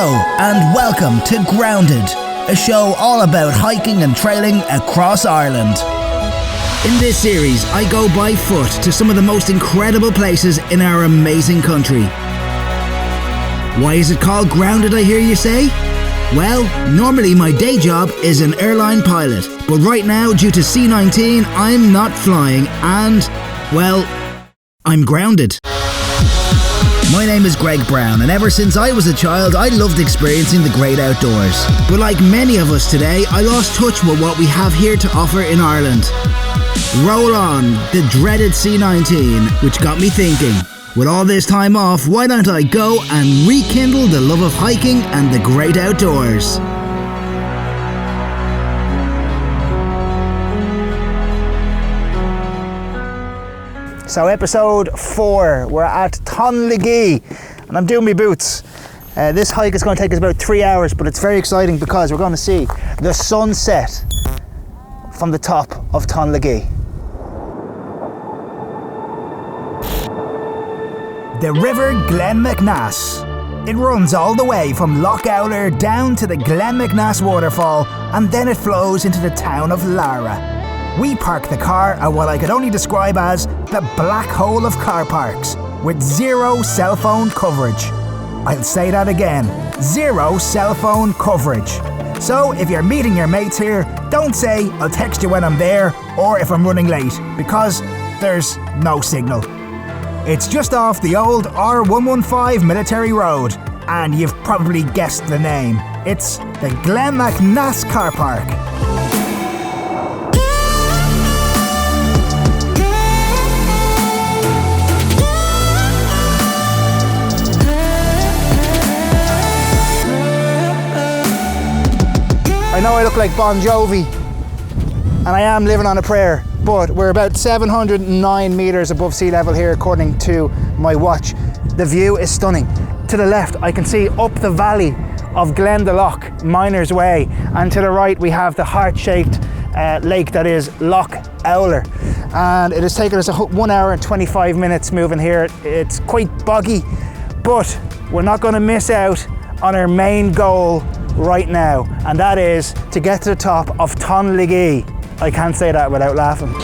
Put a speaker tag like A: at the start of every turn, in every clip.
A: Hello and welcome to Grounded, a show all about hiking and trailing across Ireland. In this series, I go by foot to some of the most incredible places in our amazing country. Why is it called Grounded, I hear you say? Well, normally my day job is an airline pilot, but right now, due to C-19, I'm not flying and, well, I'm grounded. My name is Greg Brown, and ever since I was a child, I loved experiencing the great outdoors. But like many of us today, I lost touch with what we have here to offer in Ireland. Roll on, the dreaded C-19, which got me thinking, with all this time off, why don't I go and rekindle the love of hiking and the great outdoors? So episode 4, we're at Tonelagee, and I'm doing my boots. This hike is going to take us about 3 hours, but it's very exciting because we're going to see the sunset from the top of Tonelagee. The river Glenmacnass. It runs all the way from Lough Ouler down to the Glenmacnass waterfall, and then it flows into the town of Lara. We park the car at what I could only describe as the black hole of car parks, with zero cell phone coverage. I'll say that again, zero cell phone coverage. So if you're meeting your mates here, don't say I'll text you when I'm there or if I'm running late, because there's no signal. It's just off the old R115 Military Road, and you've probably guessed the name. It's the Glenmacnass Carkpark. I know I look like Bon Jovi, and I am living on a prayer, but we're about 709 metres above sea level here according to my watch. The view is stunning. To the left I can see up the valley of Lough, Miners Way, and to the right we have the heart-shaped lake that is Lough Ouler. And it has taken us 1 hour and 25 minutes moving here. It's quite boggy, but we're not going to miss out on our main goal right now, and that is to get to the top of Tonelagee. I can't say that without laughing.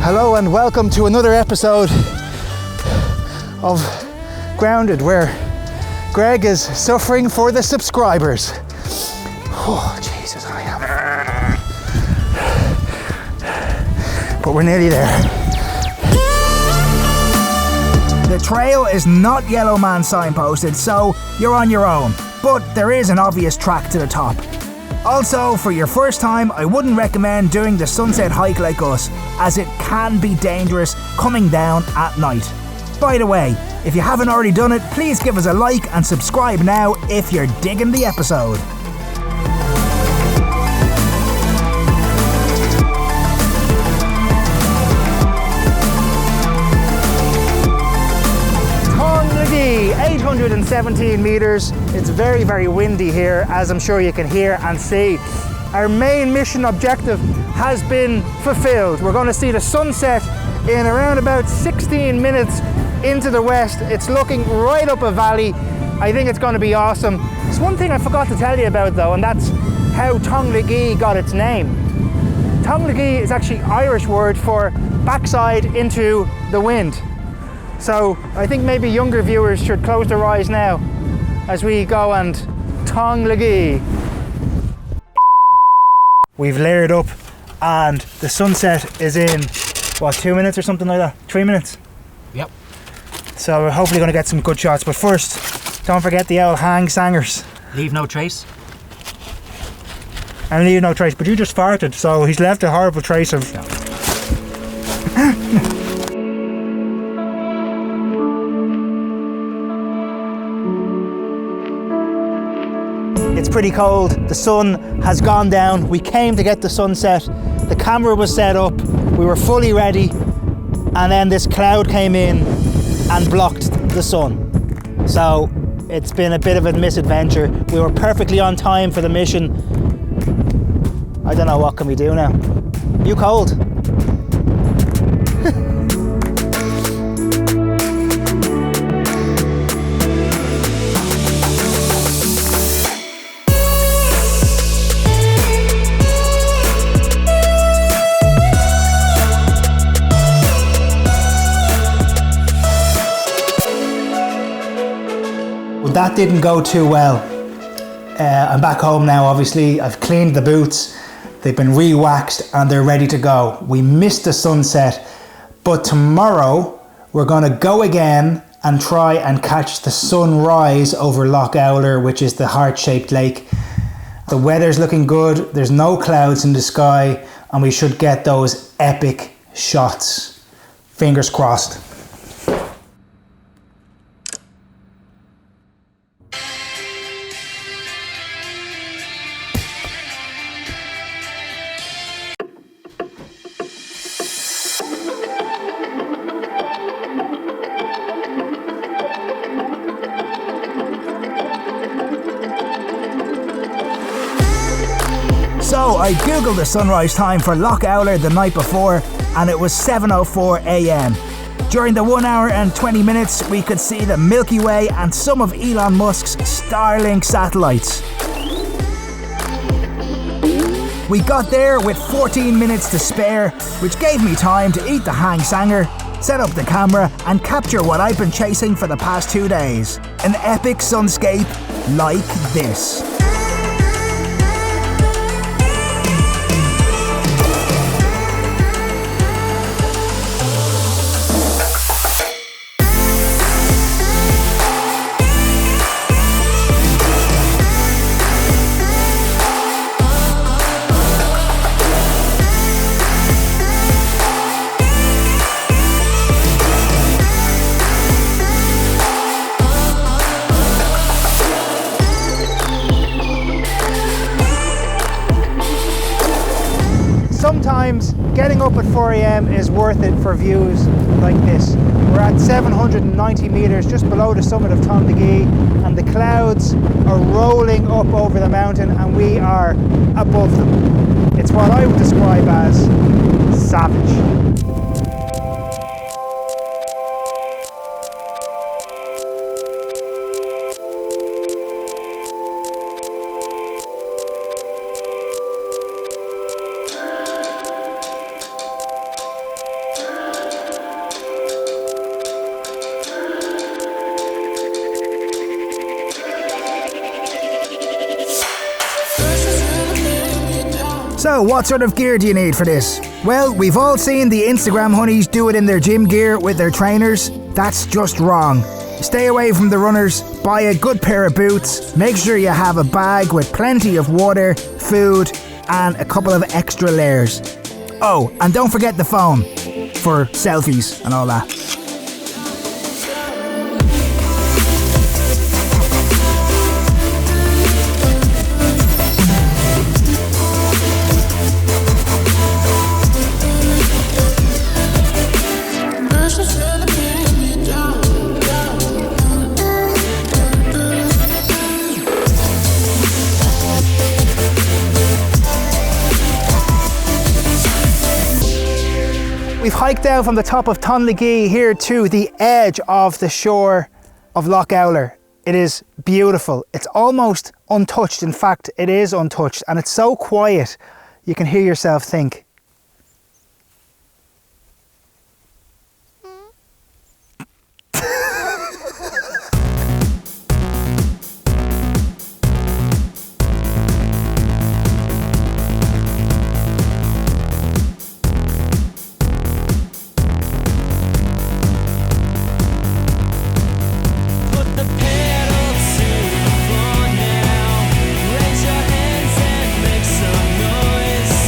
A: Hello and welcome to another episode of Grounded, where Greg is suffering for the subscribers. Oh Jesus, I am. But we're nearly there. The trail is not Yellow Man signposted, so you're on your own, but there is an obvious track to the top. Also, for your first time, I wouldn't recommend doing the sunset hike like us, as it can be dangerous coming down at night. By the way, if you haven't already done it, please give us a like and subscribe now if you're digging the episode. Tonelagee, 817 metres. It's very, very windy here, as I'm sure you can hear and see. Our main mission objective has been fulfilled. We're going to see the sunset in around about 16 minutes into the west. It's looking right up a valley. I think it's going to be awesome. There's one thing I forgot to tell you about though, and that's how Tonelagee got its name. Tonelagee is actually Irish word for backside into the wind. So I think maybe younger viewers should close their eyes now as we go and Tonelagee. We've layered up and the sunset is in, what, 2 minutes or something like that? 3 minutes?
B: Yep.
A: So we're hopefully going to get some good shots, but first, don't forget the old hang sangers.
B: Leave no trace.
A: And leave no trace, but you just farted, so he's left a horrible trace of... It's pretty cold, the sun has gone down, we came to get the sunset, the camera was set up, we were fully ready, and then this cloud came in and blocked the sun. So it's been a bit of a misadventure. We were perfectly on time for the mission. I don't know, what can we do now? You cold?
B: that didn't go too well. I'm back home now, obviously. I've cleaned the boots. They've been re-waxed and they're ready to go. We missed the sunset, but tomorrow we're going to go again and try and catch the sunrise over Lough Ouler, which is the heart-shaped lake. The weather's looking good. There's no clouds in the sky and we should get those epic shots. Fingers crossed.
A: So I googled the sunrise time for Lough Ouler the night before and it was 7:04 a.m. During the 1 hour and 20 minutes we could see the Milky Way and some of Elon Musk's Starlink satellites. We got there with 14 minutes to spare, which gave me time to eat the hang sanger, set up the camera and capture what I've been chasing for the past 2 days. An epic sunscape like this.
B: Sometimes getting up at 4 a.m. is worth it for views like this. We're at 790 metres just below the summit of Tonelagee and the clouds are rolling up over the mountain and we are above them. It's what I would describe as savage.
A: So what sort of gear do you need for this? Well, we've all seen the Instagram honeys do it in their gym gear with their trainers. That's just wrong. Stay away from the runners, buy a good pair of boots, make sure you have a bag with plenty of water, food and a couple of extra layers. Oh, and don't forget the phone for selfies and all that.
B: We've hiked down from the top of Tonelagee here to the edge of the shore of Lough Ouler. It is beautiful. It's almost untouched. In fact, it is untouched and it's so quiet you can hear yourself think.
C: Raise your hands and make some noise.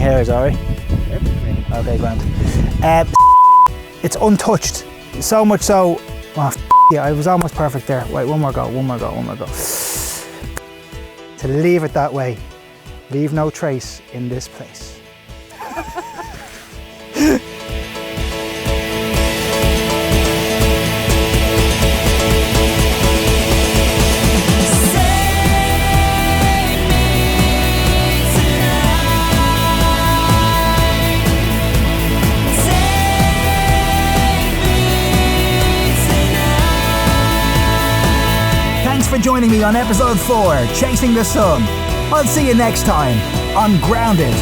B: hair, sorry. Okay, grand. It's untouched. So much so. Oh, yeah, I was almost perfect there. Wait, one more go. To leave it that way. Leave no trace in this place.
A: Thanks for joining me on episode 4, Chasing the Sun. I'll see you next time on Grounded.